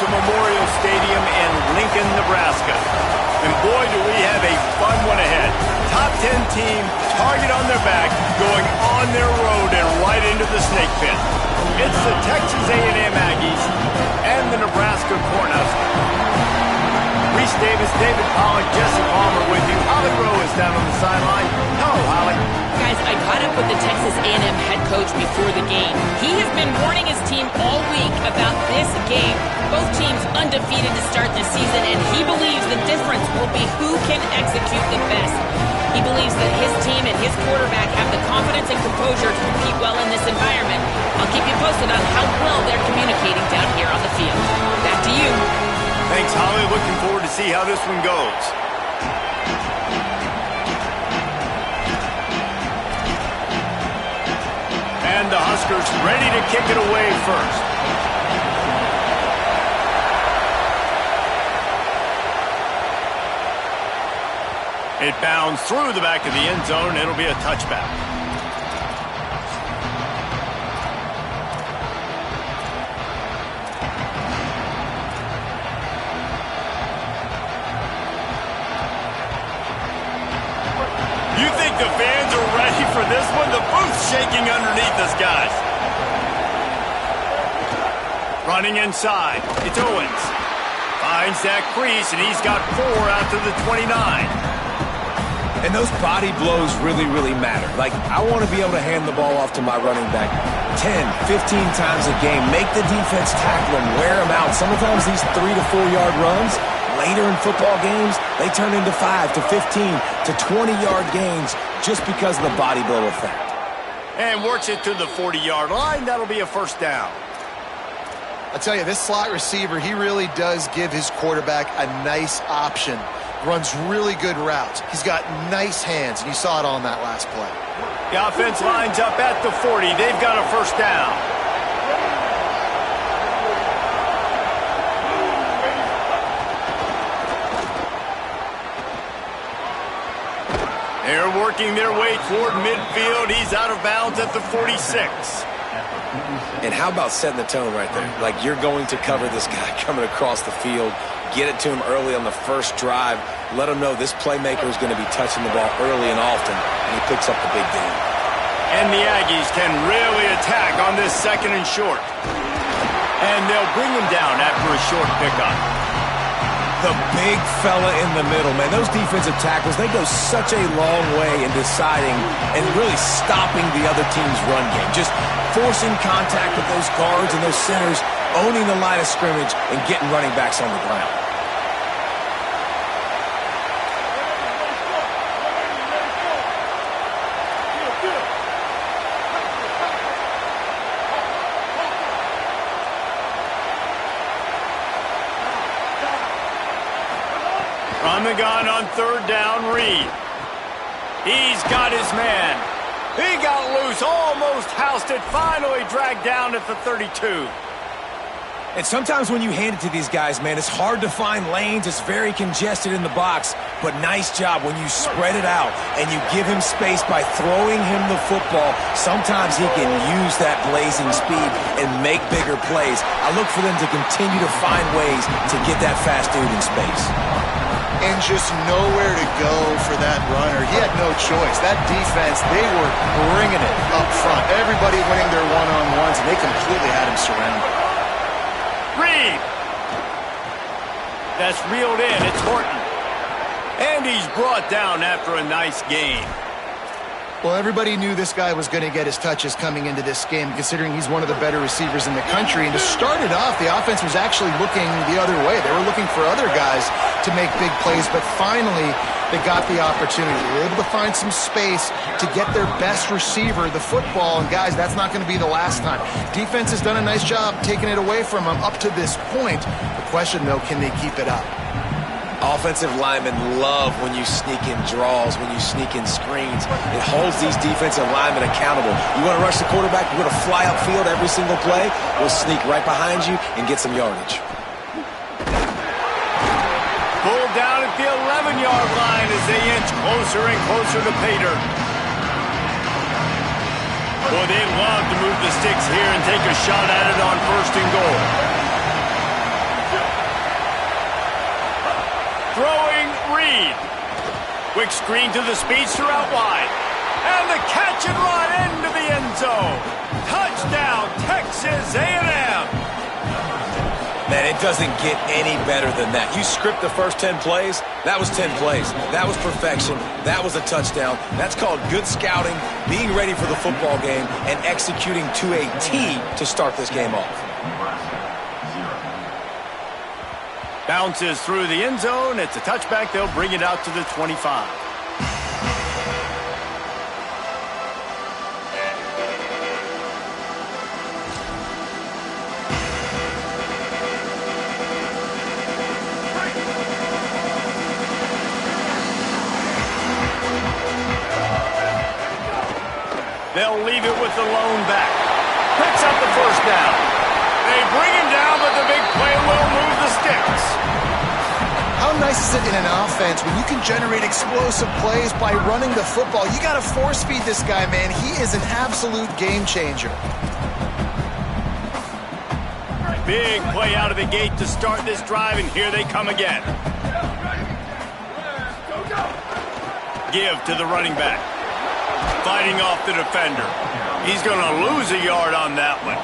to Memorial Stadium in Lincoln, Nebraska. And boy, do we have a fun one ahead. Top 10 team, target on their back, going on their road and right into the snake pit. It's the Texas A&M Aggies and the Nebraska Cornhuskers. Reese Davis, David Pollack, Jesse Palmer with you. Holly Rowe is down on the sideline. Hello, Holly. Guys, I caught up with the Texas A&M head coach before the game. He has been warning his team all week about this game. Both teams undefeated to start the season, and he believes the difference will be who can execute the best. He believes that his team and his quarterback have the confidence and composure to compete well in this environment. I'll keep you posted on how well they're communicating down here on the field. Back to you. Thanks, Holly. Looking forward to see how this one goes. And the Huskers ready to kick it away first. It bounds through the back of the end zone. It'll be a touchback. You think the fans are ready for this one? The booth's shaking underneath us, guys. Running inside. It's Owens. Finds that crease, and he's got 4 out to the 29. And those body blows really, really matter. Like, I want to be able to hand the ball off to my running back 10, 15 times a game. Make the defense tackle him, wear him out. Sometimes these 3 to 4 yard runs, later in football games, they turn into 5 to 15 to 20-yard gains just because of the body blow effect. And works it to the 40-yard line. That'll be a first down. I tell you, this slot receiver, he really does give his quarterback a nice option. Runs really good routes. He's got nice hands, and you saw it on that last play. The offense lines up at the 40. They've got a first down. They're working their way toward midfield. He's out of bounds at the 46. And how about setting the tone right there? Like, you're going to cover this guy coming across the field. Get it to him early on the first drive. Let him know this playmaker is going to be touching the ball early and often, and he picks up the big game. And the Aggies can really attack on this second and short. And they'll bring him down after a short pickup. The big fella in the middle, man. Those defensive tackles, they go such a long way in deciding and really stopping the other team's run game. Just forcing contact with those guards and those centers, owning the line of scrimmage, and getting running backs on the ground. From the gun on third down, Reed. He's got his man. He got loose, almost housed it, finally dragged down at the 32. And sometimes when you hand it to these guys, man, it's hard to find lanes. It's very congested in the box. But nice job when you spread it out and you give him space by throwing him the football. Sometimes he can use that blazing speed and make bigger plays. I look for them to continue to find ways to get that fast dude in space. And just nowhere to go for that runner. He had no choice. That defense, they were bringing it up front. Everybody winning their one-on-ones, and they completely had him surrounded. Reed. That's reeled in. It's Horton. And he's brought down after a nice game. Well, everybody knew this guy was going to get his touches coming into this game, considering he's one of the better receivers in the country. And to start it off, the offense was actually looking the other way. They were looking for other guys to make big plays, but finally they got the opportunity. They were able to find some space to get their best receiver the football. And, guys, that's not going to be the last time. Defense has done a nice job taking it away from them up to this point. The question, though, can they keep it up? Offensive linemen love when you sneak in draws, when you sneak in screens. It holds these defensive linemen accountable. You want to rush the quarterback, you want to fly upfield every single play, we'll sneak right behind you and get some yardage. Pulled down at the 11-yard line as they inch closer and closer to Pater. Boy, they love to move the sticks here and take a shot at it on first and goal. Throwing Reed. Quick screen to the speedster out wide. And the catch and run into the end zone. Touchdown, Texas A&M. Man, it doesn't get any better than that. You script the first 10 plays, that was 10 plays. That was perfection. That was a touchdown. That's called good scouting, being ready for the football game, and executing to a T to start this game off. Bounces through the end zone. It's a touchback. They'll bring it out to the 25. They'll leave it with the lone back. Picks up the first down. They bring him down, but the big play will move the sticks. How nice is it in an offense when you can generate explosive plays by running the football? You got to force feed this guy, man. He is an absolute game changer. Big play out of the gate to start this drive, and here they come again. Give to the running back. Fighting off the defender. He's going to lose a yard on that one.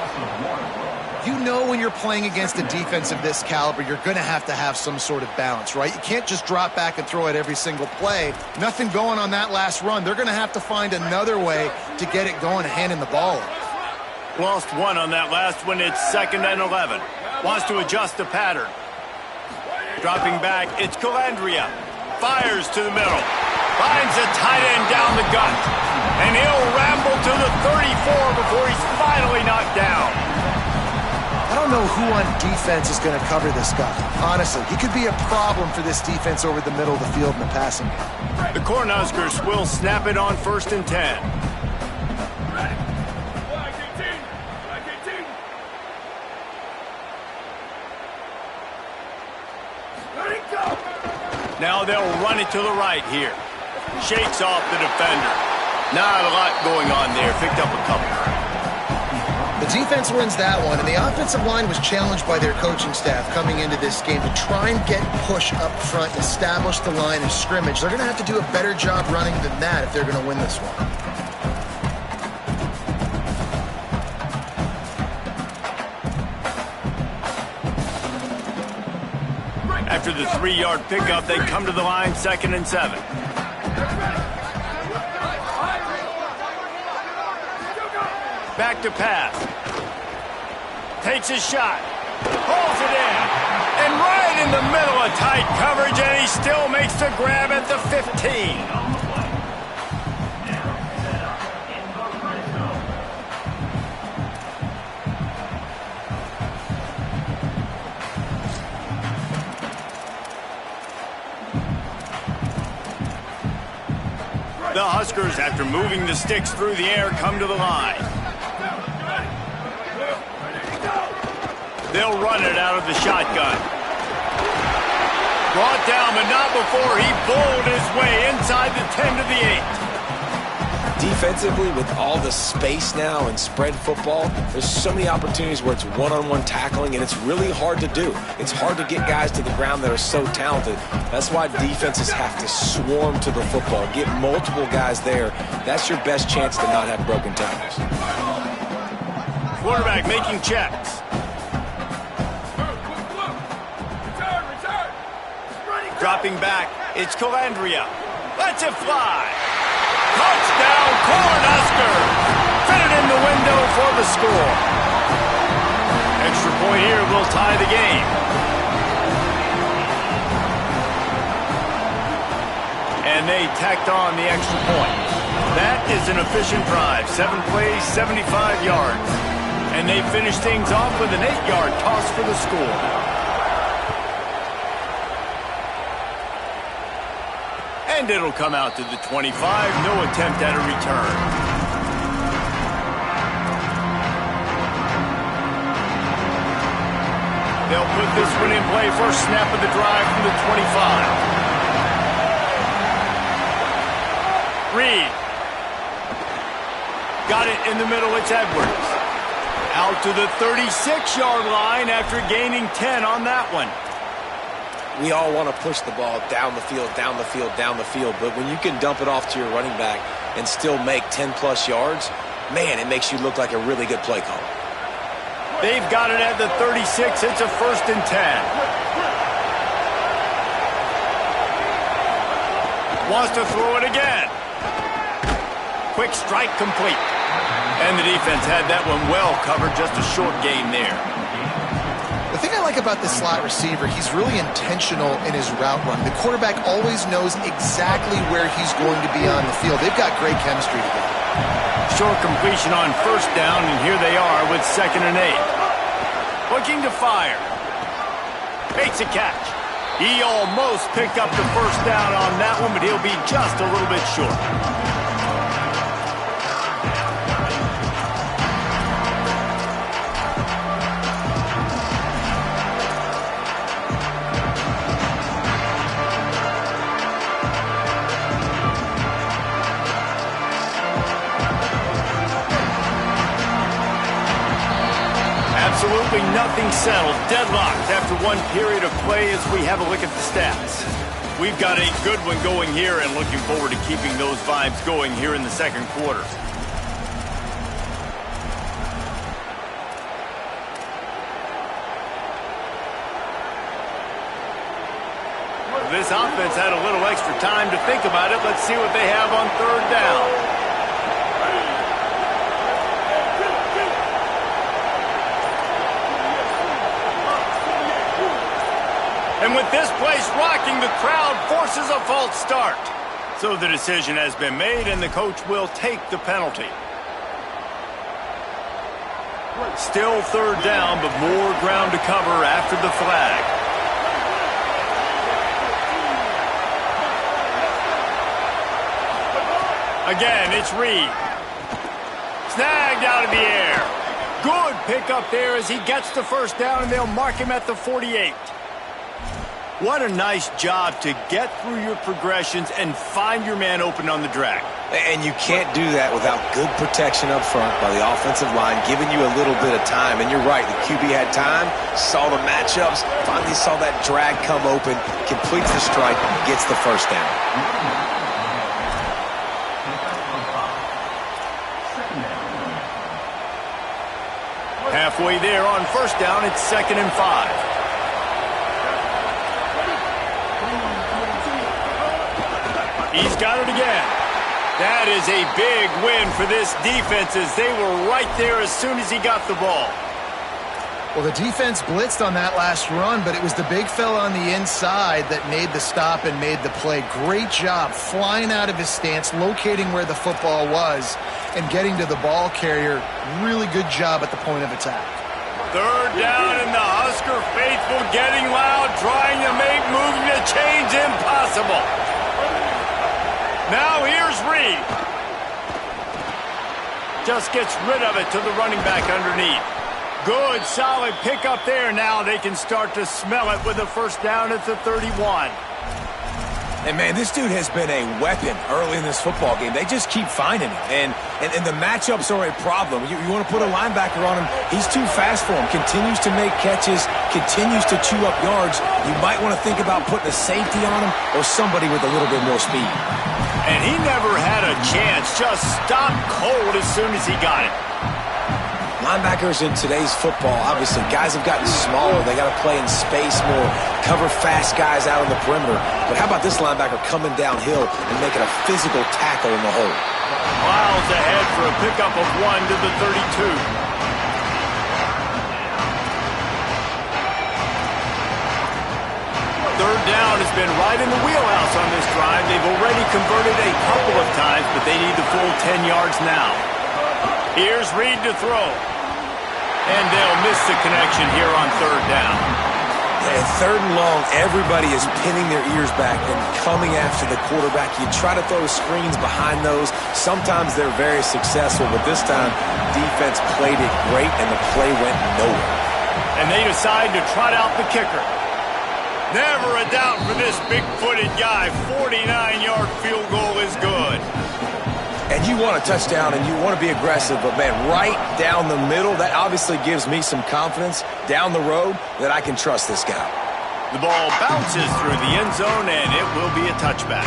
You know when you're playing against a defense of this caliber, you're going to have some sort of balance, right? You can't just drop back and throw it every single play. Nothing going on that last run. They're going to have to find another way to get it going and handing the ball off. Lost one on that last one. It's 2nd and 11. Wants to adjust the pattern. Dropping back, it's Calandria. Fires to the middle. Finds a tight end down the gut. And he'll ramble to the 34 before he's finally knocked down. I don't know who on defense is going to cover this guy. Honestly, he could be a problem for this defense over the middle of the field in the passing game. The Cornhuskers will snap it on 1st and 10. Now they'll run it to the right here. Shakes off the defender. Not a lot going on there. Picked up a couple. The defense wins that one, and the offensive line was challenged by their coaching staff coming into this game to try and get push up front and establish the line of scrimmage. They're going to have to do a better job running than that if they're going to win this one. After the 3-yard pickup, they come to the line 2nd and 7. Back to pass. Takes his shot. Pulls it in. And right in the middle of tight coverage, and he still makes the grab at the 15. The Huskers, after moving the sticks through the air, come to the line. They'll run it out of the shotgun. Brought down, but not before he bowled his way inside the 10 to the 8. Defensively, with all the space now and spread football, there's so many opportunities where it's one-on-one tackling, and it's really hard to do. It's hard to get guys to the ground that are so talented. That's why defenses have to swarm to the football, get multiple guys there. That's your best chance to not have broken tackles. Quarterback making checks. Dropping back, it's Calandria. Lets it fly. Touchdown, Cornhuskers! Fitted in the window for the score. Extra point here will tie the game. And they tacked on the extra point. That is an efficient drive. 7 plays, 75 yards. And they finish things off with an 8-yard toss for the score. And it'll come out to the 25. No attempt at a return. They'll put this one in play. First snap of the drive from the 25. Reed. Got it in the middle. It's Edwards. Out to the 36-yard line after gaining 10 on that one. We all want to push the ball down the field, down the field, down the field. But when you can dump it off to your running back and still make 10-plus yards, man, it makes you look like a really good play caller. They've got it at the 36. It's a 1st and 10. Wants to throw it again. Quick strike complete. And the defense had that one well covered. Just a short gain there. The thing I like about this slot receiver, he's really intentional in his route run. The quarterback always knows exactly where he's going to be on the field. They've got great chemistry together. Short completion on 1st down, and here they are with 2nd and 8. Looking to fire. Makes a catch. He almost picked up the 1st down on that one, but he'll be just a little bit short. Absolutely nothing settled. Deadlocked after one period of play as we have a look at the stats. We've got a good one going here and looking forward to keeping those vibes going here in the 2nd quarter. This offense had a little extra time to think about it. Let's see what they have on 3rd down. And with this place rocking, the crowd forces a false start. So the decision has been made, and the coach will take the penalty. Still 3rd down, but more ground to cover after the flag. Again, it's Reed. Snagged out of the air. Good pickup there as he gets the 1st down, and they'll mark him at the 48. What a nice job to get through your progressions and find your man open on the drag. And you can't do that without good protection up front by the offensive line, giving you a little bit of time. And you're right, the QB had time, saw the matchups, finally saw that drag come open, completes the strike, gets the 1st down. Halfway there on 1st down, it's 2nd and 5. He's got it again. That is a big win for this defense as they were right there as soon as he got the ball. Well, the defense blitzed on that last run, but it was the big fella on the inside that made the stop and made the play. Great job flying out of his stance, locating where the football was, and getting to the ball carrier. Really good job at the point of attack. 3rd down, and the Husker faithful getting loud, trying to make moving the chains impossible. Now here's Reed. Just gets rid of it to the running back underneath. Good, solid pickup there. Now they can start to smell it with a 1st down at the 31. And, man, this dude has been a weapon early in this football game. They just keep finding him. And the matchups are a problem. You want to put a linebacker on him, he's too fast for him. Continues to make catches, continues to chew up yards. You might want to think about putting a safety on him or somebody with a little bit more speed. And he never had a chance. Just stopped cold as soon as he got it. Linebackers in today's football, obviously, guys have gotten smaller. They got to play in space more, cover fast guys out on the perimeter. But how about this linebacker coming downhill and making a physical tackle in the hole? Miles ahead for a pickup of 1 to the 32. 3rd down has been right in the wheelhouse on this drive. They've already converted a couple of times, but they need the full 10 yards now. Here's Reed to throw. And they'll miss the connection here on 3rd down. And 3rd and long, everybody is pinning their ears back and coming after the quarterback. You try to throw screens behind those. Sometimes they're very successful, but this time, defense played it great, and the play went nowhere. And they decide to trot out the kicker. Never a doubt for this big-footed guy. 49-yard field goal is good. And you want a touchdown and you want to be aggressive, but, man, right down the middle, that obviously gives me some confidence down the road that I can trust this guy. The ball bounces through the end zone, and it will be a touchback.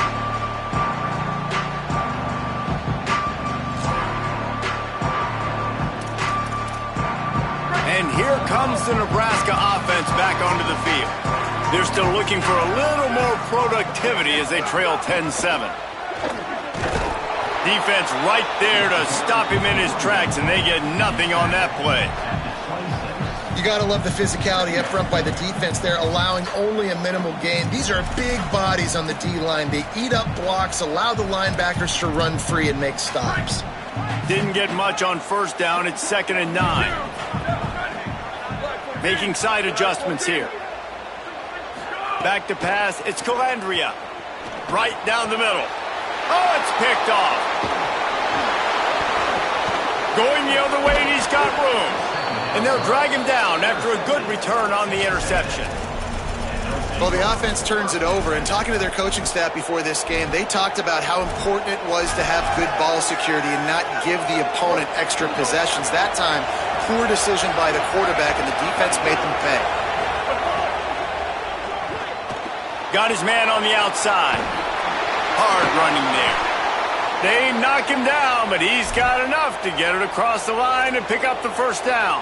And here comes the Nebraska offense back onto the field. They're still looking for a little more productivity as they trail 10-7. Defense right there to stop him in his tracks, and they get nothing on that play. You got to love the physicality up front by the defense there, allowing only a minimal gain. These are big bodies on the D-line. They eat up blocks, allow the linebackers to run free and make stops. Didn't get much on first down. It's 2nd and 9. Making side adjustments here. Back to pass. It's Calandria. Right down the middle. Oh, it's picked off. Going the other way, and he's got room. And they'll drag him down after a good return on the interception. Well, the offense turns it over, and talking to their coaching staff before this game, they talked about how important it was to have good ball security and not give the opponent extra possessions. That time, poor decision by the quarterback, and the defense made them pay. Got his man on the outside. Hard running there. They knock him down, but he's got enough to get it across the line and pick up the first down.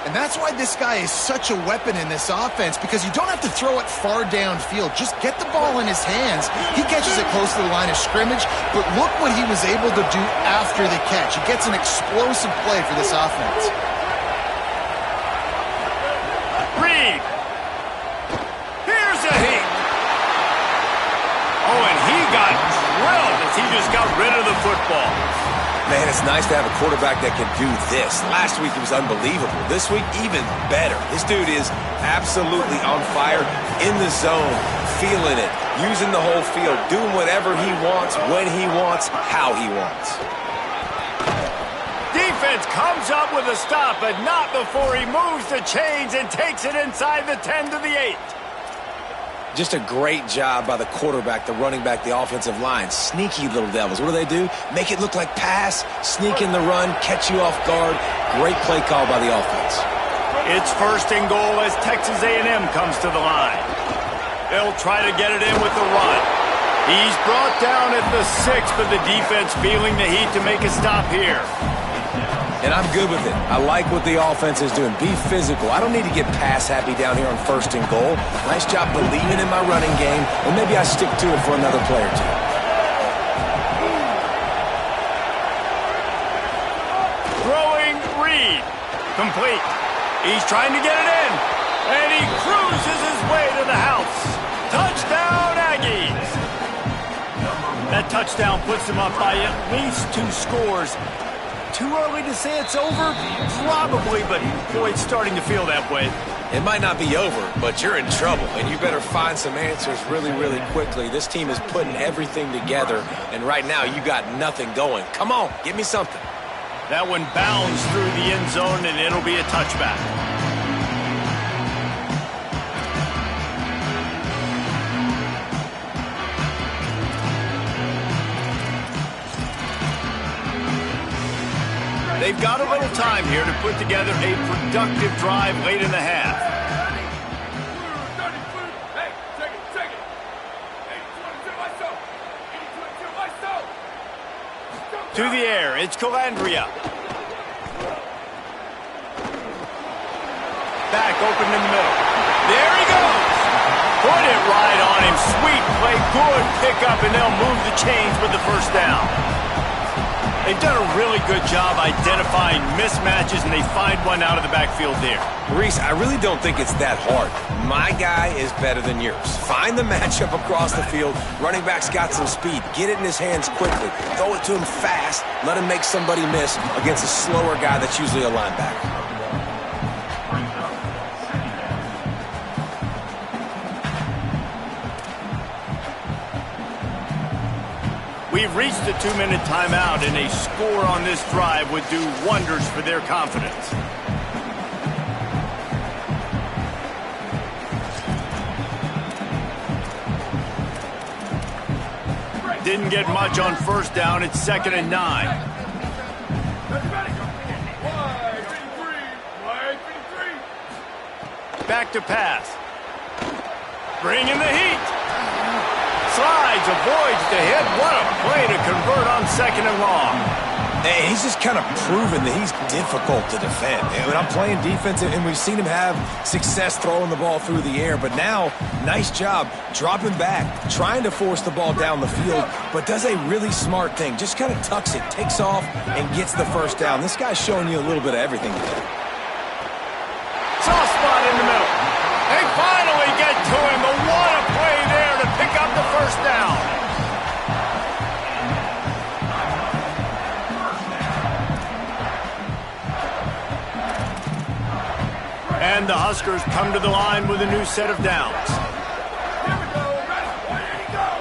And that's why this guy is such a weapon in this offense, because you don't have to throw it far downfield. Just get the ball in his hands. He catches it close to the line of scrimmage, but look what he was able to do after the catch. He gets an explosive play for this offense. Reed. Here's a hit. Oh, and he got drilled as he just got rid of the football. Man, it's nice to have a quarterback that can do this. Last week, it was unbelievable. This week, even better. This dude is absolutely on fire, in the zone, feeling it, using the whole field, doing whatever he wants, when he wants, how he wants. Defense comes up with a stop, but not before he moves the chains and takes it inside the 10 to the 8. Just a great job by the quarterback, the running back, the offensive line. Sneaky little devils. What do? Make it look like pass, sneak in the run, catch you off guard. Great play call by the offense. It's 1st and goal as Texas A&M comes to the line. They'll try to get it in with the run. He's brought down at the 6, but the defense feeling the heat to make a stop here. And I'm good with it. I like what the offense is doing. Be physical. I don't need to get pass happy down here on 1st and goal. Nice job believing in my running game, and maybe I stick to it for another play or two. Throwing Reed. Complete. He's trying to get it in, and he cruises his way to the house. Touchdown, Aggies. That touchdown puts them up by at least 2 scores. Too early to say it's over? Probably, but boy, it's starting to feel that way. It might not be over, but you're in trouble, and you better find some answers really, really quickly. This team is putting everything together, and right now you got nothing going. Come on, give me something. That one bounds through the end zone, and it'll be a touchback. They've got a little time here to put together a productive drive late in the half. To the air, it's Calandria. Back open in the middle. There he goes. Put it right on him. Sweet play, good pickup, and they'll move the chains with the first down. They've done a really good job identifying mismatches, and they find one out of the backfield there. Reese, I really don't think it's that hard. My guy is better than yours. Find the matchup across the field. Running back's got some speed. Get it in his hands quickly. Throw it to him fast. Let him make somebody miss against a slower guy that's usually a linebacker. We've reached the 2-minute timeout, and a score on this drive would do wonders for their confidence. Didn't get much on first down. It's 2nd and 9. Back to pass. Bringing the heat. Slides, avoids the hit. What a play to convert on 2nd and long. And he's just kind of proven that he's difficult to defend. When I'm playing defense, and we've seen him have success throwing the ball through the air, but now, nice job dropping back, trying to force the ball down the field, but does a really smart thing. Just kind of tucks it, takes off, and gets the first down. This guy's showing you a little bit of everything today. Soft spot in the middle. They finally get to him, but what a play there to pick up the first down. And the Huskers come to the line with a new set of downs.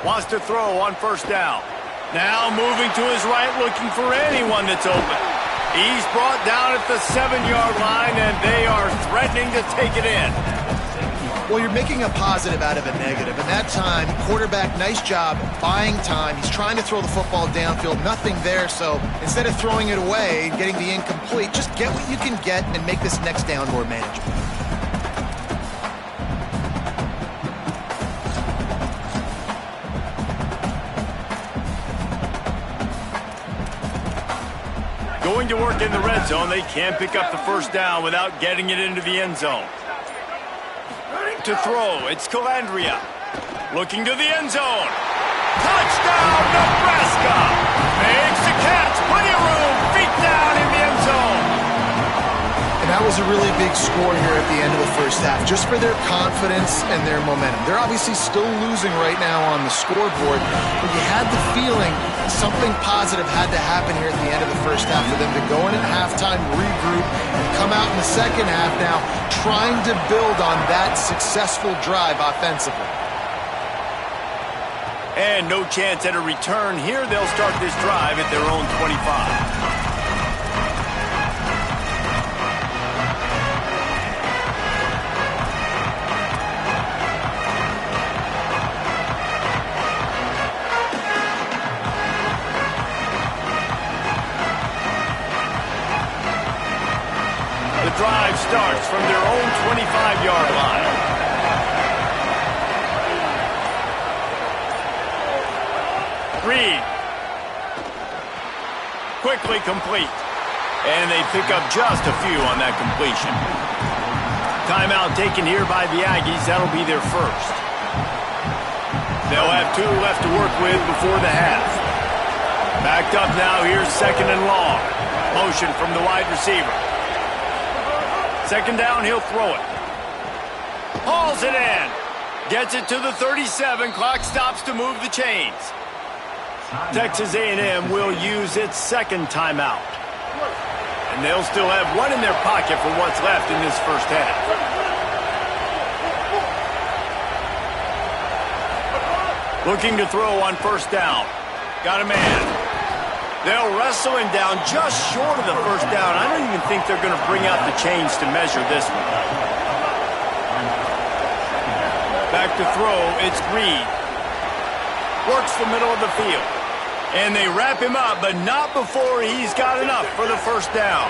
Wants to throw on 1st down. Now moving to his right, looking for anyone that's open. He's brought down at the 7-yard line, and they are threatening to take it in. Well, you're making a positive out of a negative. And that time, quarterback, nice job buying time. He's trying to throw the football downfield. Nothing there, so instead of throwing it away and getting the incomplete, just get what you can get and make this next down more manageable. Going to work in the red zone. They can't pick up the first down without getting it into the end zone. To throw, it's Calandria. Looking to the end zone. Touchdown, Nebraska! Makes the catch. Plenty of room. Feet down in the end zone. And that was a really big score here at the end of the first half, just for their confidence and their momentum. They're obviously still losing right now on the scoreboard, but you had the feeling something positive had to happen here at the end of the first half for them to go in at halftime, regroup, and come out in the second half now trying to build on that successful drive offensively. And no chance at a return here. They'll start this drive at their own 25. Drive starts from their own 25-yard line. Reed. Quickly complete. And they pick up just a few on that completion. Timeout taken here by the Aggies. That'll be their first. They'll have 2 left to work with before the half. Backed up now. Here's 2nd and long. Motion from the wide receiver. 2nd down, he'll throw it. Hauls it in. Gets it to the 37. Clock stops to move the chains. Texas A&M will use its 2nd timeout. And they'll still have 1 in their pocket for what's left in this first half. Looking to throw on 1st down. Got a man. They'll wrestle him down just short of the first down. I don't even think they're going to bring out the chains to measure this one. Back to throw, it's Reed. Works the middle of the field. And they wrap him up, but not before he's got enough for the first down.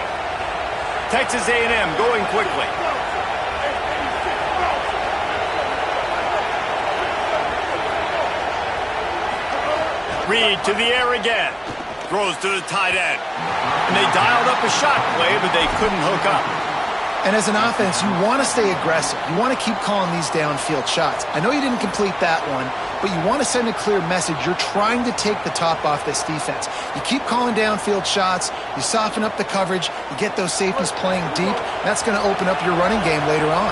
Texas A&M going quickly. Reed to the air again. Throws to the tight end. And they dialed up a shot play, but they couldn't hook up. And as an offense, you want to stay aggressive. You want to keep calling these downfield shots. I know you didn't complete that one, but you want to send a clear message. You're trying to take the top off this defense. You keep calling downfield shots. You soften up the coverage. You get those safeties playing deep. That's going to open up your running game later on.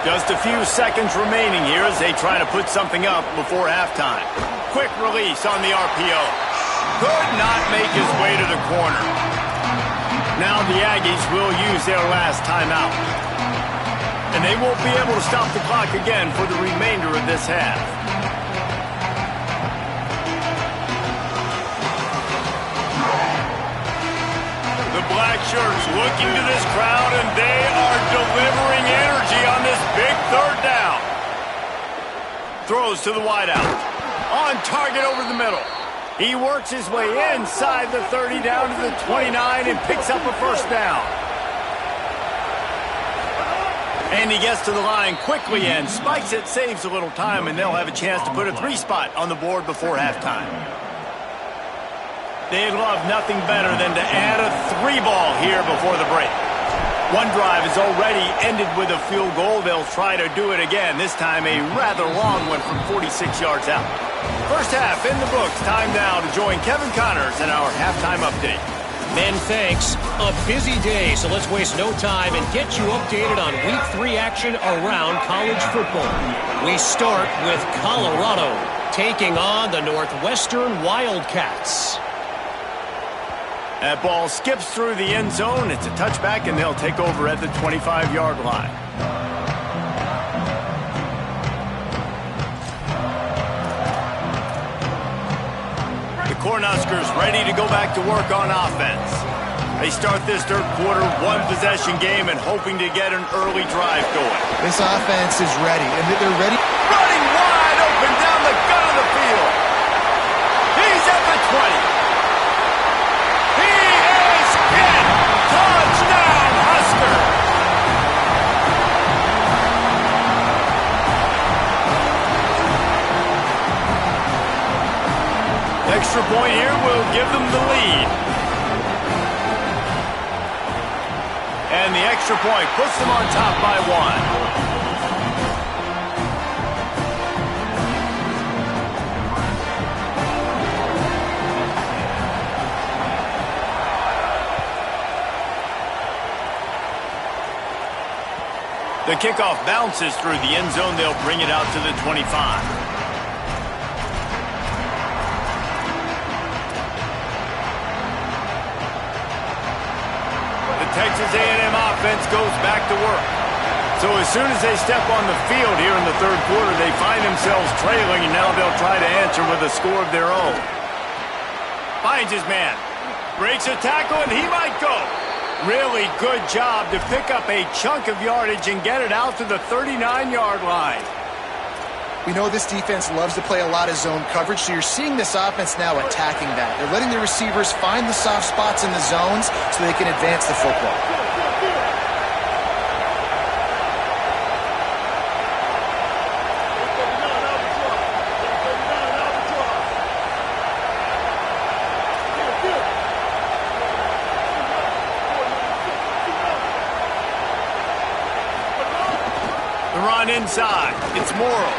Just a few seconds remaining here as they try to put something up before halftime. Quick release on the RPO. Could not make his way to the corner. Now the Aggies will use their last timeout. And they won't be able to stop the clock again for the remainder of this half. The black shirts looking to this crowd, and they are delivering energy on this big 3rd down. Throws to the wideout. On target over the middle. He works his way inside the 30 down to the 29 and picks up a first down. And he gets to the line quickly and spikes it, saves a little time, and they'll have a chance to put a 3-spot on the board before halftime. They'd love nothing better than to add a 3-ball here before the break. One drive is already ended with a field goal. They'll try to do it again, this time a rather long one from 46 yards out. First half in the books. Time now to join Kevin Connors in our halftime update. Men, thanks. A busy day, so let's waste no time and get you updated on Week 3 action around college football. We start with Colorado taking on the Northwestern Wildcats. That ball skips through the end zone. It's a touchback, and they'll take over at the 25-yard line. Cornhuskers ready to go back to work on offense. They start this third quarter one-possession game and hoping to get an early drive going. This offense is ready, and they're ready. Running wide open down the gut of the field. He's at the 20. He is hit. Touchdown, Husker. Extra point here will give them the lead. And the extra point puts them on top by 1. The kickoff bounces through the end zone. They'll bring it out to the 25. Texas A&M offense goes back to work. So as soon as they step on the field here in the third quarter, they find themselves trailing, and now they'll try to answer with a score of their own. Finds his man. Breaks a tackle, and he might go. Really good job to pick up a chunk of yardage and get it out to the 39-yard line. We know this defense loves to play a lot of zone coverage, so you're seeing this offense now attacking that. They're letting the receivers find the soft spots in the zones so they can advance the football. The run inside. It's Morrow.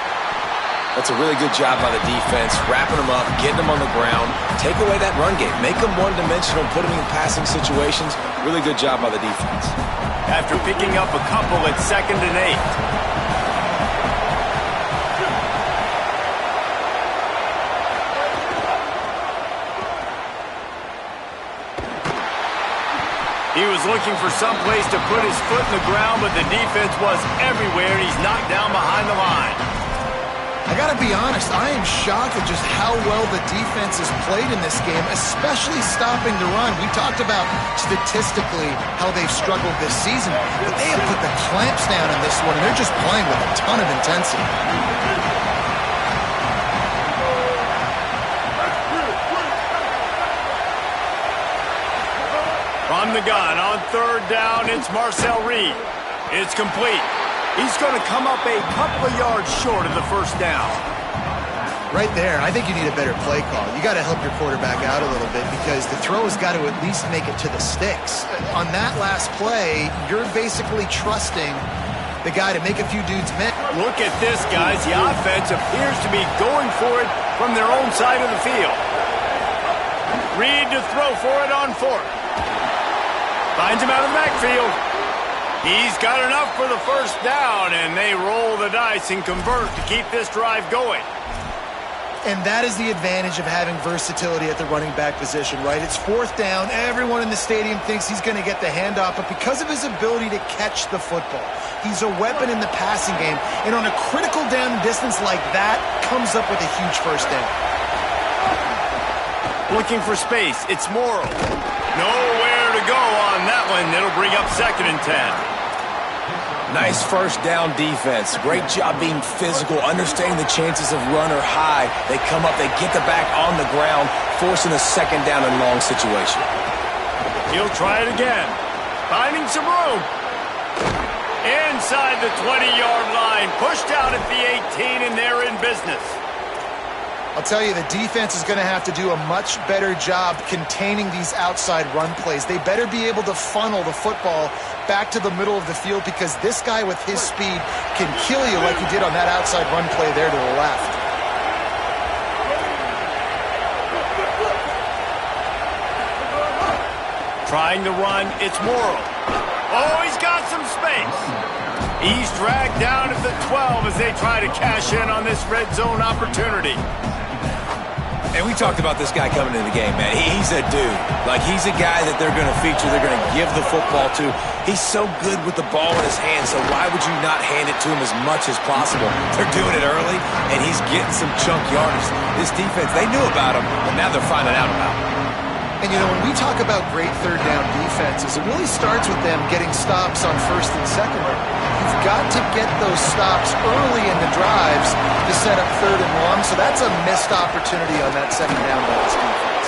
That's a really good job by the defense, wrapping them up, getting them on the ground, take away that run game, make them one-dimensional, put them in passing situations. Really good job by the defense. After picking up a couple at 2nd and 8. He was looking for some place to put his foot in the ground, but the defense was everywhere, and he's knocked down behind the line. I gotta be honest, I am shocked at just how well the defense has played in this game, especially stopping the run. We talked about statistically how they've struggled this season, but they have put the clamps down in this one, and they're just playing with a ton of intensity. From the gun on 3rd down, it's Marcel Reed. It's complete. He's going to come up a couple of yards short of the first down. Right there, I think you need a better play call. You got to help your quarterback out a little bit because the throw has got to at least make it to the sticks. On that last play, you're basically trusting the guy to make a few dudes miss. Look at this, guys. The offense appears to be going for it from their own side of the field. Reed to throw for it on 4th. Finds him out of the backfield. He's got enough for the first down, and they roll the dice and convert to keep this drive going. And that is the advantage of having versatility at the running back position, right? It's 4th down. Everyone in the stadium thinks he's going to get the handoff, but because of his ability to catch the football, he's a weapon in the passing game. And on a critical down distance like that, comes up with a huge first down. Looking for space. It's Morrow. Nowhere to go on that one. It'll bring up 2nd and 10. Nice first down defense. Great job being physical, understanding the chances of run are high. They come up, they get the back on the ground, forcing a 2nd down and long situation. He'll try it again. Finding some room. Inside the 20-yard line, pushed out at the 18, and they're in business. I'll tell you, the defense is going to have to do a much better job containing these outside run plays. They better be able to funnel the football back to the middle of the field, because this guy with his speed can kill you like he did on that outside run play there to the left. Trying to run, it's Morrow. Oh, he's got some space. He's dragged down at the 12 as they try to cash in on this red zone opportunity. And we talked about this guy coming into the game, man. He's a dude. Like, he's a guy that they're going to feature, they're going to give the football to. He's so good with the ball in his hands, so why would you not hand it to him as much as possible? They're doing it early, and he's getting some chunk yardage. This defense, they knew about him, but now they're finding out about him. And, you know, when we talk about great third down defenses, it really starts with them getting stops on first and second. You've got to get those stops early in the drives to set up third and long, so that's a missed opportunity on that second down by this defense.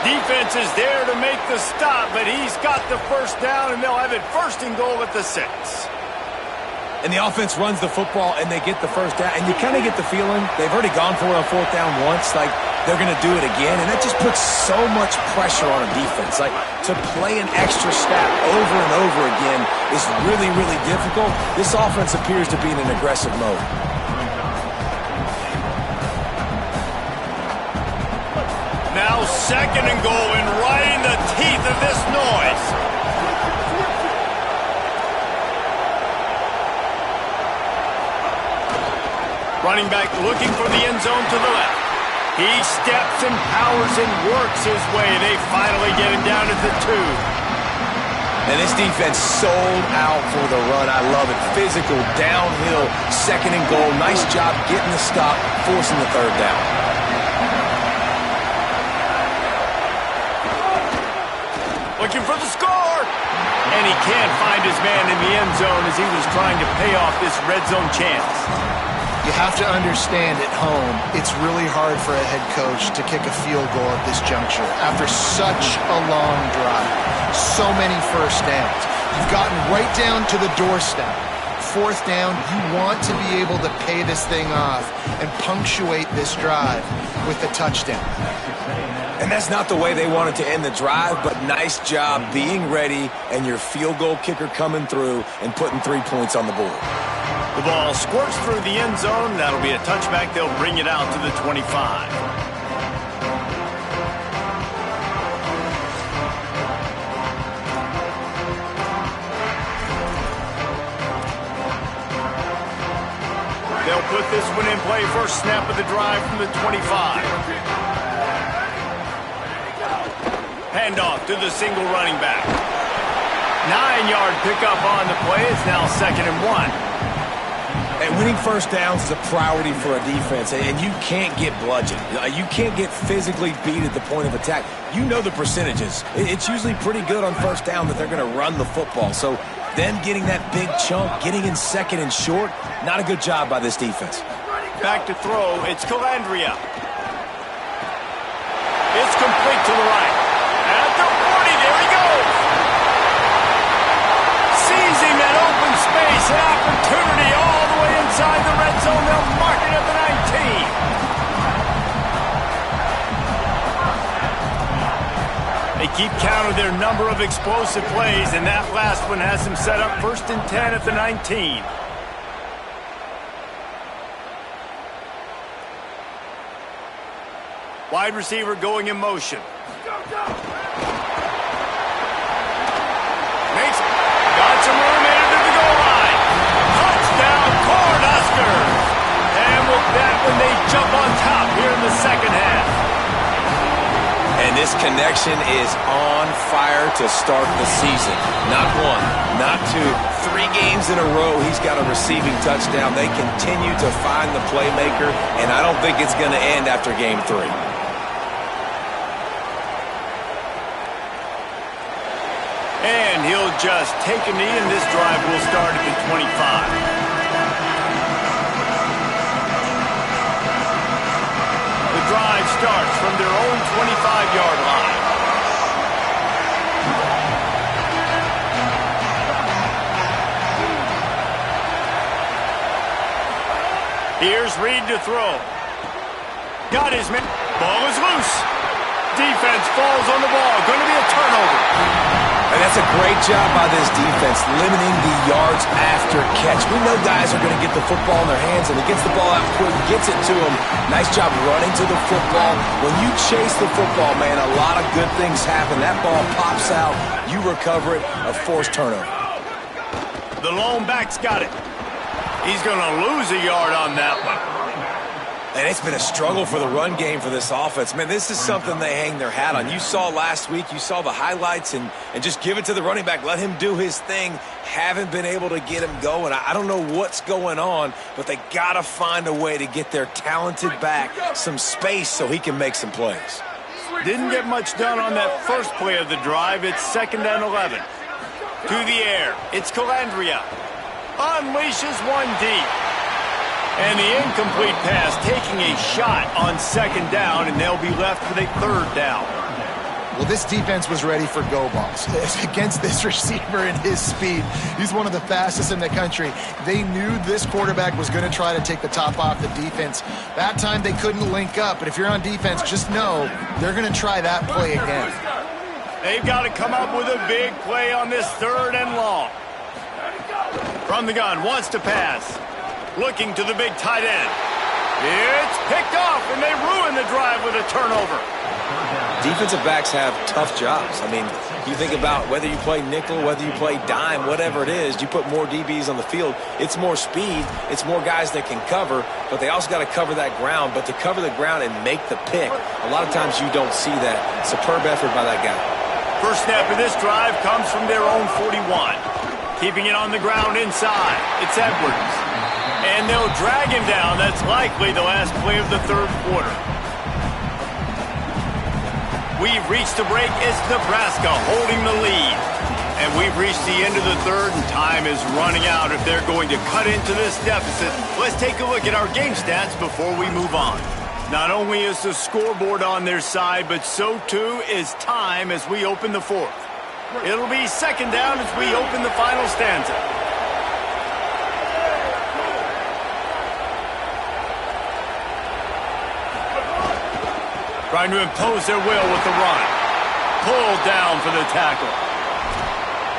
Defense is there to make the stop, but he's got the first down, and they'll have it first and goal at the 6. And the offense runs the football, and they get the first down. And you kind of get the feeling they've already gone for it on fourth down once. Like, they're going to do it again. And that just puts so much pressure on a defense. Like, to play an extra snap over and over again is really, really difficult. This offense appears to be in an aggressive mode. Now second and goal, and right in the teeth of this noise. Running back looking for the end zone to the left. He steps and powers and works his way. They finally get him down at the 2. And this defense sold out for the run. I love it. Physical, downhill, second and goal. Nice job getting the stop, forcing the third down. Looking for the score. And he can't find his man in the end zone as he was trying to pay off this red zone chance. You have to understand, at home, it's really hard for a head coach to kick a field goal at this juncture after such a long drive. So many first downs. You've gotten right down to the doorstep. Fourth down, you want to be able to pay this thing off and punctuate this drive with a touchdown. And that's not the way they wanted to end the drive, but nice job being ready and your field goal kicker coming through and putting 3 points on the board. The ball squirts through the end zone. That'll be a touchback. They'll bring it out to the 25. They'll put this one in play. First snap of the drive from the 25. Handoff to the single running back. 9-yard pickup on the play. It's now 2nd and 1. And winning first downs is a priority for a defense, and you can't get bludgeoned. You can't get physically beat at the point of attack. You know the percentages. It's usually pretty good on first down that they're going to run the football. So them getting that big chunk, getting in second and short, not a good job by this defense. Back to throw, it's Calandria. It's complete to the right. At the 40, there he goes. Seizing that open space, an opportunity all the way inside the red zone. They'll mark it at the 19. They keep count of their number of explosive plays, and that last one has them set up 1st and 10 at the 19. Wide receiver going in motion. Got some room into the goal line. Touchdown, Cornhuskers. And with that one, they jump on top here in the second half. And this connection is on fire to start the season. Not one, not two, 3 games in a row he's got a receiving touchdown. They continue to find the playmaker, and I don't think it's going to end after game 3. And he'll just take a knee, and this drive will start at the 25. The drive starts from their own 25-yard line. Here's Reed to throw. Got his man. Ball is loose. Defense falls on the ball. Going to be a turnover. And that's a great job by this defense, limiting the yards after catch. We know guys are going to get the football in their hands, and he gets the ball out quick, gets it to him. Nice job running to the football. When you chase the football, man, a lot of good things happen. That ball pops out. You recover it, a forced turnover. The lone back's got it. He's going to lose a yard on that one. And it's been a struggle for the run game for this offense. Man, this is something they hang their hat on. You saw last week, you saw the highlights, and just give it to the running back. Let him do his thing. Haven't been able to get him going. I don't know what's going on, but they got to find a way to get their talented back some space so he can make some plays. Didn't get much done on that first play of the drive. It's 2nd and 11. To the air. It's Calandria. Unleashes one deep. And the incomplete pass taking a shot on 2nd down, and they'll be left with a 3rd down. Well, this defense was ready for go balls. Against this receiver and his speed, he's one of the fastest in the country. They knew this quarterback was going to try to take the top off the defense. That time they couldn't link up, but if you're on defense, just know they're going to try that play again. They've got to come up with a big play on this 3rd and long. From the gun, wants to pass. Looking to the big tight end. It's picked off, and they ruin the drive with a turnover. Defensive backs have tough jobs. I mean, you think about whether you play nickel, whether you play dime, whatever it is, you put more DBs on the field. It's more speed. It's more guys that can cover, but they also got to cover that ground. But to cover the ground and make the pick, a lot of times you don't see that. Superb effort by that guy. First snap of this drive comes from their own 41. Keeping it on the ground inside. It's Edwards. And they'll drag him down. That's likely the last play of the 3rd quarter. We've reached the break. It's Nebraska holding the lead. And we've reached the end of the 3rd, and time is running out if they're going to cut into this deficit. Let's take a look at our game stats before we move on. Not only is the scoreboard on their side, but so too is time as we open the 4th. It'll be 2nd down as we open the final stanza. Trying to impose their will with the run. Pulled down for the tackle.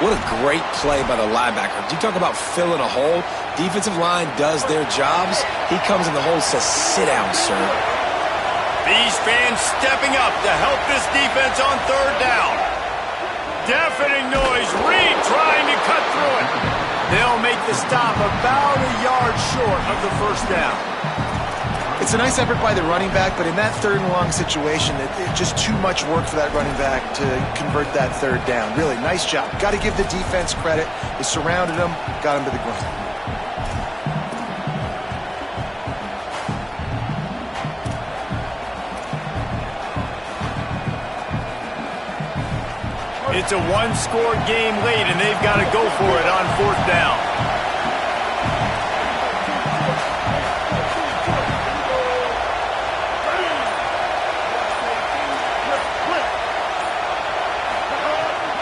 What a great play by the linebacker. You talk about filling a hole. Defensive line does their jobs. He comes in the hole and says, sit down, sir. These fans stepping up to help this defense on 3rd down. Deafening noise. Reed trying to cut through it. They'll make the stop about a yard short of the 1st down. It's a nice effort by the running back, but in that 3rd and long situation, it's just too much work for that running back to convert that 3rd down. Really, nice job. Got to give the defense credit. They surrounded him, got him to the ground. It's a one-score game late, and they've got to go for it on 4th down.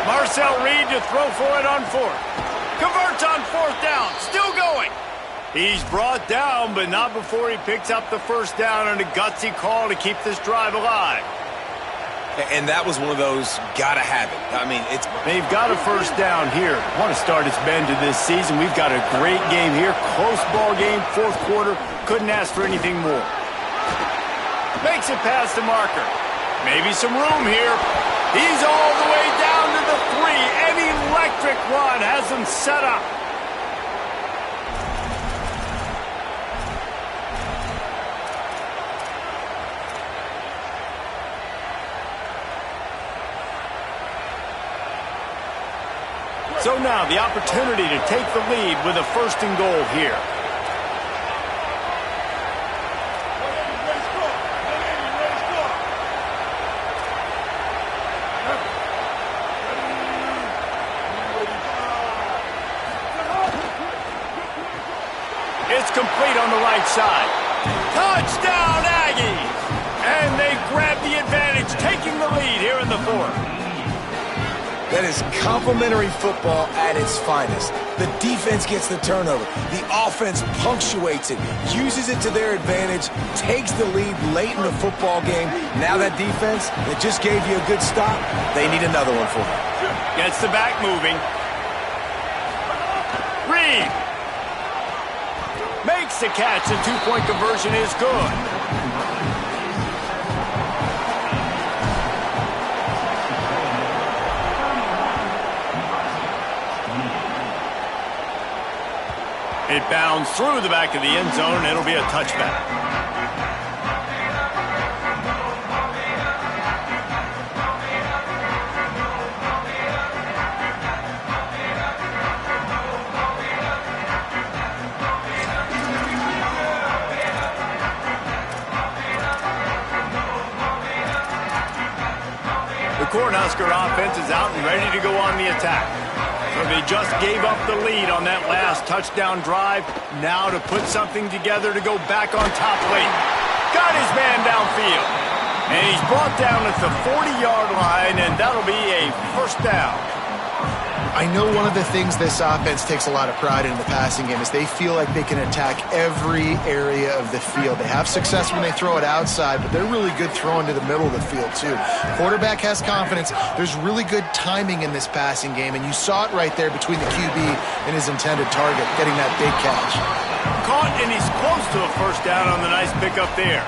Marcel Reed to throw for it on 4th. Converts on 4th down. Still going. He's brought down, but not before he picks up the 1st down on a gutsy call to keep this drive alive. And that was one of those gotta have it. I mean, they've got a 1st down here. Want to start its bend to this season. We've got a great game here. Close ball game, 4th quarter. Couldn't ask for anything more. Makes it past the marker. Maybe some room here. He's all the way down to the 3. An electric run has him set up. So now the opportunity to take the lead with a 1st and goal here. It's complete on the right side. Touchdown, Aggies! And they grab the advantage, taking the lead here in the 4th. That is complimentary football at its finest. The defense gets the turnover. The offense punctuates it, uses it to their advantage, takes the lead late in the football game. Now that defense that just gave you a good stop, they need another one for them. Gets the back moving. Reed makes the catch. The two-point conversion is good. It bounds through the back of the end zone. It'll be a touchback. The Cornhusker offense is out and ready to go on the attack. So they just gave up the lead on that last touchdown drive. Now to put something together to go back on top late. Got his man downfield. And he's brought down at the 40-yard line, and that'll be a first down. I know one of the things this offense takes a lot of pride in the passing game is they feel like they can attack every area of the field. They have success when they throw it outside, but they're really good throwing to the middle of the field too. Quarterback has confidence. There's really good timing in this passing game, and you saw it right there between the QB and his intended target, getting that big catch. Caught, and he's close to a first down on the nice pickup there.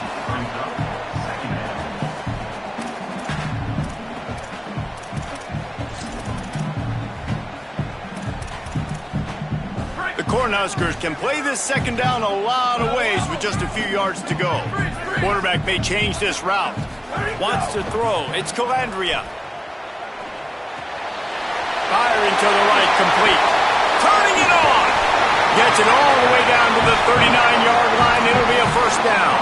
Cornhuskers can play this second down a lot of ways with just a few yards to go. Quarterback may change this route. Wants to throw. It's Calandria. Firing to the right, complete. Turning it on. Gets it all the way down to the 39-yard line. It'll be a first down.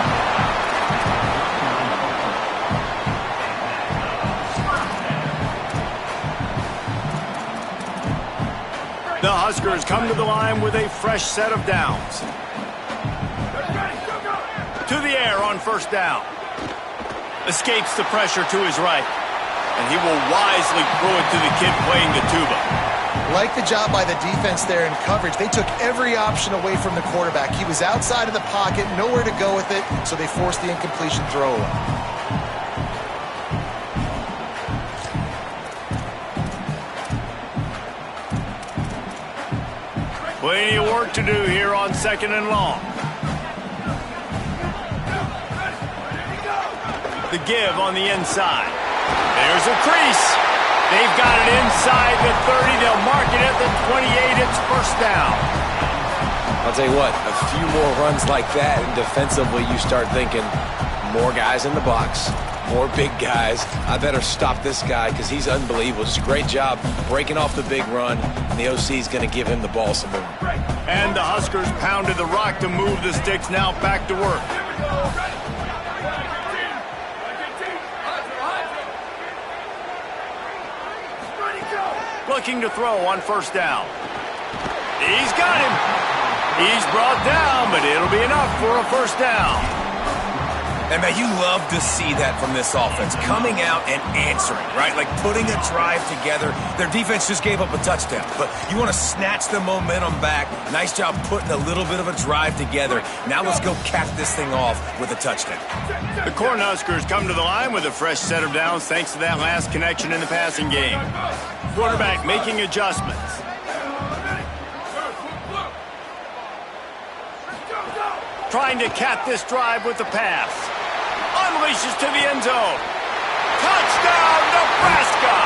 The Huskers come to the line with a fresh set of downs. To the air on first down. Escapes the pressure to his right. And he will wisely throw it to the kid playing the tuba. Like the job by the defense there in coverage. They took every option away from the quarterback. He was outside of the pocket, nowhere to go with it, so they forced the incompletion throw away. Plenty of work to do here on second and long. The give on the inside. There's a crease. They've got it inside the 30. They'll mark it at the 28. It's first down. I'll tell you what, a few more runs like that, and defensively you start thinking, more guys in the box, more big guys. I better stop this guy because he's unbelievable. Just a great job breaking off the big run, and the OC is going to give him the ball some more. And the Huskers pounded the rock to move the sticks. Now back to work. Looking to throw on first down. He's got him. He's brought down, but it'll be enough for a first down. And, man, you love to see that from this offense, coming out and answering, right? Like putting a drive together. Their defense just gave up a touchdown, but you want to snatch the momentum back. Nice job putting a little bit of a drive together. Now let's go cap this thing off with a touchdown. The Cornhuskers come to the line with a fresh set of downs thanks to that last connection in the passing game. Quarterback making adjustments. Trying to cap this drive with the pass. Unleashes to the end zone. Touchdown, Nebraska!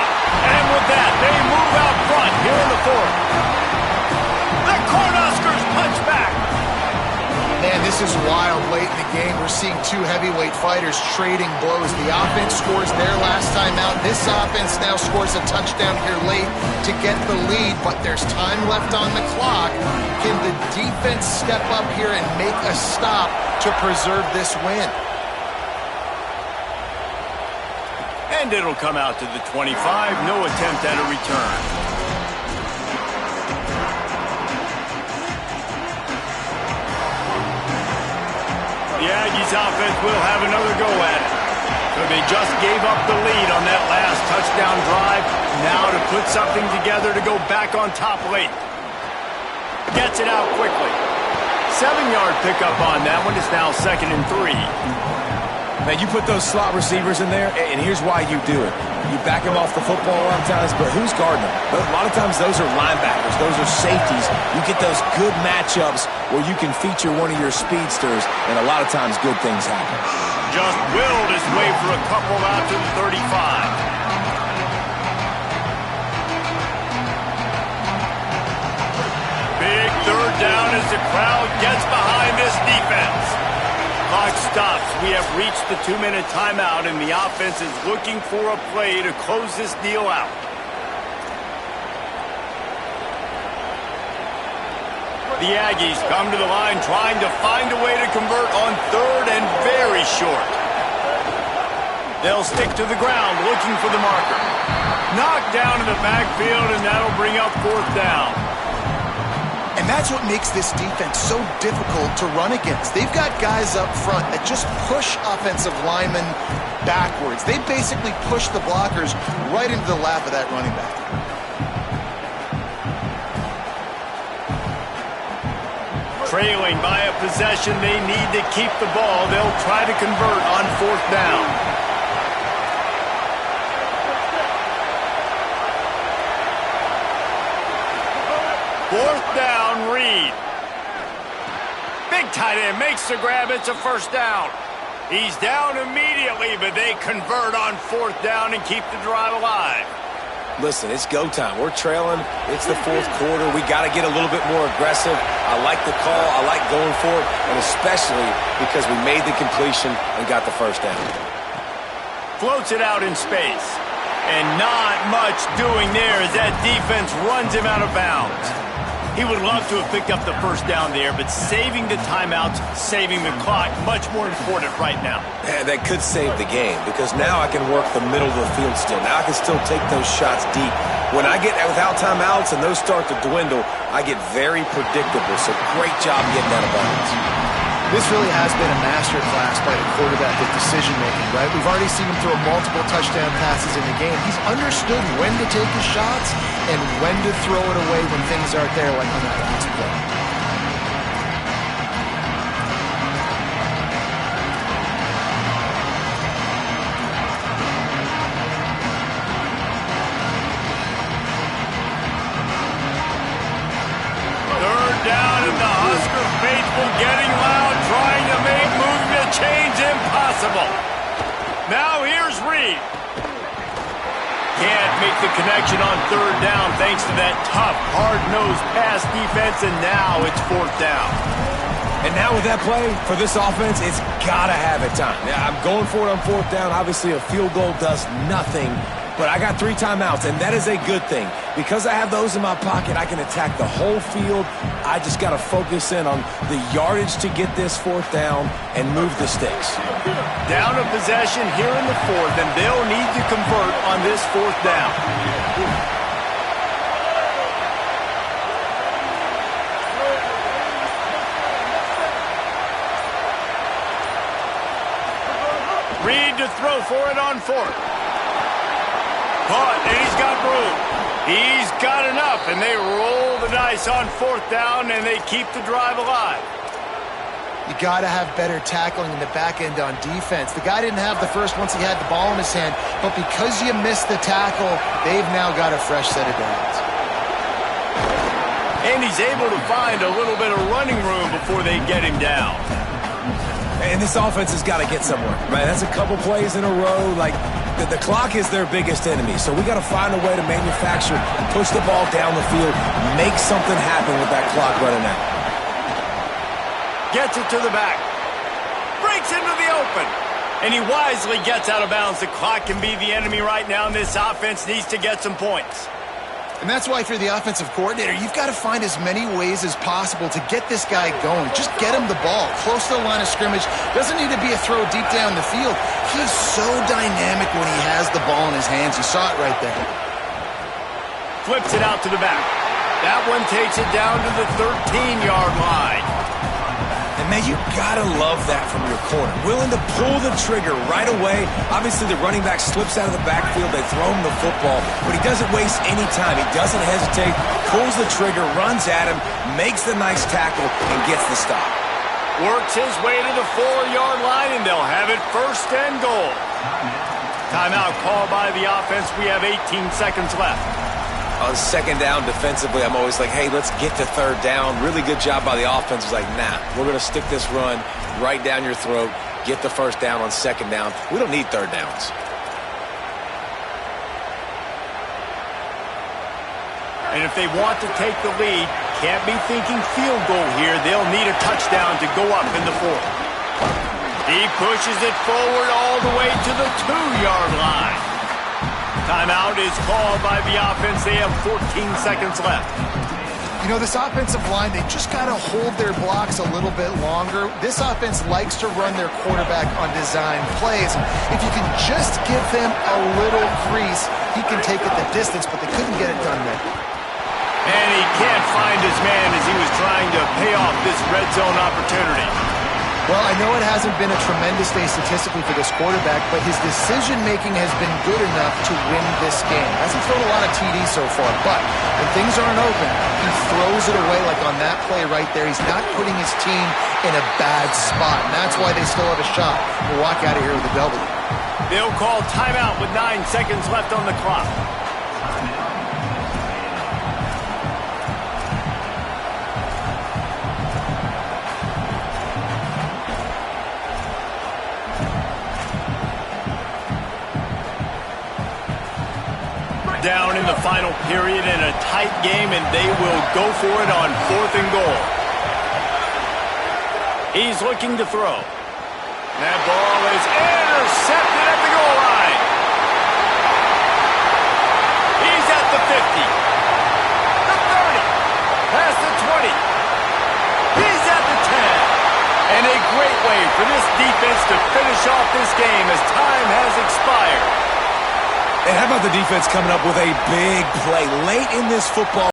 And with that, they move out front here in the fourth. The Cornhuskers punch back. Man, this is wild late in the game. We're seeing two heavyweight fighters trading blows. The offense scores their last time out. This offense now scores a touchdown here late to get the lead, but there's time left on the clock. Can the defense step up here and make a stop to preserve this win? And it'll come out to the 25. No attempt at a return. The Aggies offense will have another go at it. So they just gave up the lead on that last touchdown drive. Now to put something together to go back on top late. Gets it out quickly. 7-yard pickup on that one. It's now 2nd and 3. Now, you put those slot receivers in there, and here's why you do it. You back them off the football a lot of times, but who's guarding them? A lot of times those are linebackers. Those are safeties. You get those good matchups where you can feature one of your speedsters, and a lot of times good things happen. Just willed his way for a couple out to the 35. Big 3rd down as the crowd gets behind this defense. Clock stops. We have reached the 2-minute timeout, and the offense is looking for a play to close this deal out. The Aggies come to the line trying to find a way to convert on 3rd and very short. They'll stick to the ground looking for the marker. Knocked down in the backfield, and that'll bring up 4th down. And that's what makes this defense so difficult to run against. They've got guys up front that just push offensive linemen backwards. They basically push the blockers right into the lap of that running back. Trailing by a possession, they need to keep the ball. They'll try to convert on 4th down. Fourth down, Reed. Big tight end makes the grab. It's a 1st down. He's down immediately, but they convert on 4th down and keep the drive alive. Listen, it's go time. We're trailing. It's the 4th quarter. We got to get a little bit more aggressive. I like the call. I like going for it, and especially because we made the completion and got the 1st down. Floats it out in space. And not much doing there as that defense runs him out of bounds. He would love to have picked up the 1st down there, but saving the timeouts, saving the clock, much more important right now. Yeah, that could save the game because now I can work the middle of the field still. Now I can still take those shots deep. When I get without timeouts and those start to dwindle, I get very predictable. So great job getting out of bounds. This really has been a master class by the quarterback of decision-making, right? We've already seen him throw multiple touchdown passes in the game. He's understood when to take his shots and when to throw it away when things aren't there, like on that last play. Third down and the Husker faithful getting loud, trying to make moving the chains impossible. Now here's Reed. Can't make the connection on 3rd down thanks to that tough, hard-nosed pass defense, and now it's 4th down. And now with that play, for this offense, it's got to have it time. Now, I'm going for it on 4th down. Obviously, a field goal does nothing, but I got 3 timeouts, and that is a good thing. Because I have those in my pocket, I can attack the whole field. I just got to focus in on the yardage to get this 4th down and move the sticks. Down a possession here in the 4th, and they'll need to convert on this 4th down. Reed to throw for it on 4th. Caught, and he's got room. He's got enough, and they roll the dice on 4th down, and they keep the drive alive. You got to have better tackling in the back end on defense. The guy didn't have the first once he had the ball in his hand, but because you missed the tackle, they've now got a fresh set of downs. And he's able to find a little bit of running room before they get him down. And this offense has got to get somewhere, right? That's a couple plays in a row. Like, the clock is their biggest enemy, so we got to find a way to manufacture, push the ball down the field, make something happen with that clock running out. Gets it to the back. Breaks into the open. And he wisely gets out of bounds. The clock can be the enemy right now, and this offense needs to get some points. And that's why if you're the offensive coordinator, you've got to find as many ways as possible to get this guy going. Just get him the ball close to the line of scrimmage. Doesn't need to be a throw deep down the field. He's so dynamic when he has the ball in his hands. You saw it right there. Flips it out to the back. That one takes it down to the 13-yard line. And And, man, you got to love that from your corner. Willing to pull the trigger right away. Obviously, the running back slips out of the backfield. They throw him the football, but he doesn't waste any time. He doesn't hesitate, pulls the trigger, runs at him, makes the nice tackle, and gets the stop. Works his way to the 4-yard line, and they'll have it 1st and goal. Timeout called by the offense. We have 18 seconds left. On 2nd down defensively, I'm always like, hey, let's get to 3rd down. Really good job by the offense. It's like, nah, we're going to stick this run right down your throat, get the 1st down on 2nd down. We don't need 3rd downs. And if they want to take the lead, can't be thinking field goal here. They'll need a touchdown to go up in the 4th. He pushes it forward all the way to the 2-yard line. Timeout is called by the offense. They have 14 seconds left. You know, this offensive line, they just got to hold their blocks a little bit longer. This offense likes to run their quarterback on design plays. If you can just give them a little crease, he can take it the distance, but they couldn't get it done there. And he can't find his man as he was trying to pay off this red zone opportunity. Well, I know it hasn't been a tremendous day statistically for this quarterback, but his decision-making has been good enough to win this game. Hasn't thrown a lot of TDs so far, but when things aren't open, he throws it away like on that play right there. He's not putting his team in a bad spot, and that's why they still have a shot to walk out of here with a W. They'll call timeout with 9 seconds left on the clock. Down in the final period in a tight game, and they will go for it on 4th and goal. He's looking to throw. That ball is intercepted at the goal line. He's at the 50, the 30, past the 20. He's at the 10. And a great way for this defense to finish off this game as time has expired. And how about the defense coming up with a big play late in this football